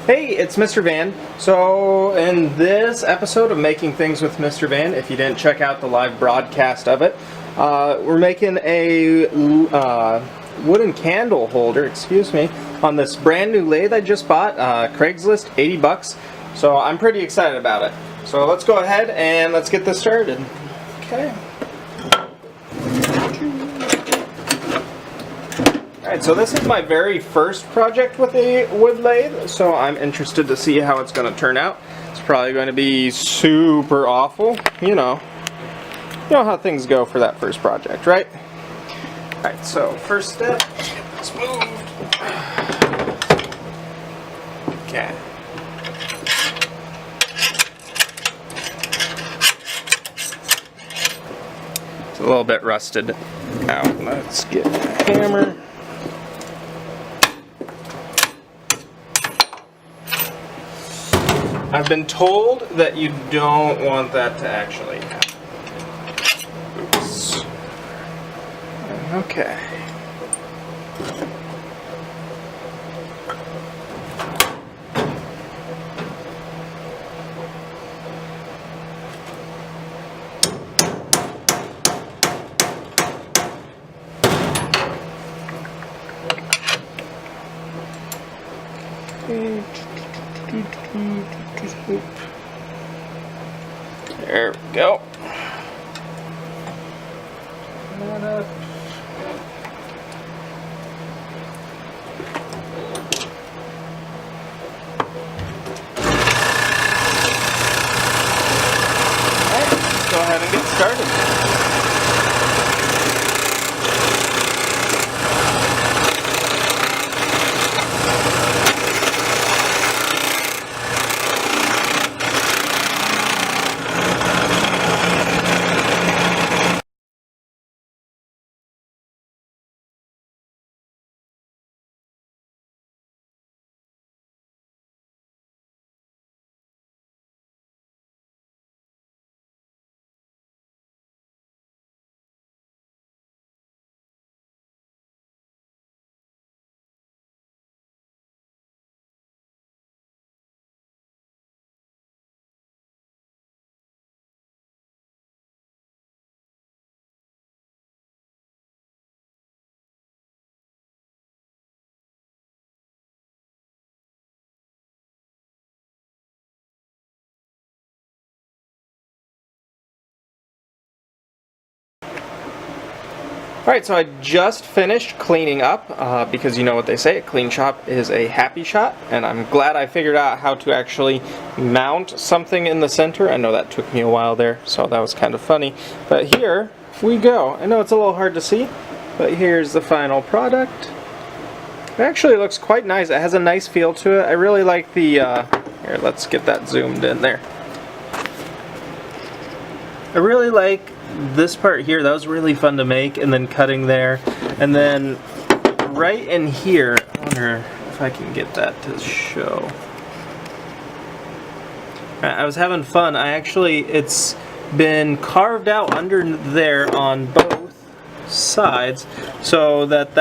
Hey, it's Mr. Van. So in this episode of Making Things with Mr. Van, if you didn't check out the live broadcast of it, we're making a wooden candle holder, on this brand new lathe I just bought, Craigslist, 80 bucks. So I'm pretty excited about it. So let's go ahead and let's get this started. Okay. Alright, so this is my very first project with a wood lathe, so I'm interested to see how it's going to turn out. It's probably going to be super awful, you know how things go for that first project, right? Alright, so first step, it's moved. Okay. It's a little bit rusted out. Let's get a hammer. I've been told that you don't want that to actually happen. Oops. Okay. There we go. Alright, let's go ahead and get started. Alright, so I just finished cleaning up because you know what they say, a clean shop is a happy shop, and I'm glad I figured out how to actually mount something in the center. I know that took me a while there, so that was kind of funny. But here we go. I know it's a little hard to see, but here's the final product. It actually looks quite nice. It has a nice feel to it. I really like the, here, let's get that zoomed in there. I really like this part here. That was really fun to make, and then cutting there, and then right in here, I wonder if I can get that to show. I was having fun. It's been carved out under there on both sides, so that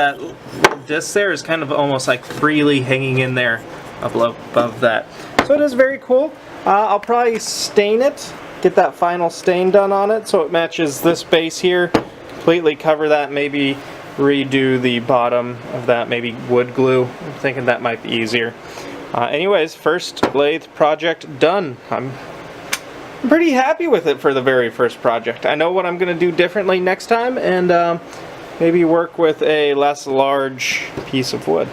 disc there is kind of almost like freely hanging in there above that. So it is very cool. I'll probably stain it, get that final stain done on it so it matches this base here, completely cover that, maybe redo the bottom of that, maybe wood glue. I'm thinking that might be easier. Anyways, first lathe project done. I'm pretty happy with it for the very first project. I know what I'm going to do differently next time, and maybe work with a less large piece of wood.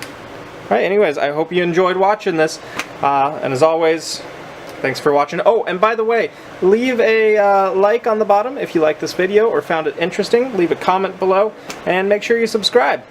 Alright, anyways, I hope you enjoyed watching this, and as always, thanks for watching. Oh, and by the way, leave a like on the bottom if you like this video or found it interesting. Leave a comment below, and make sure you subscribe.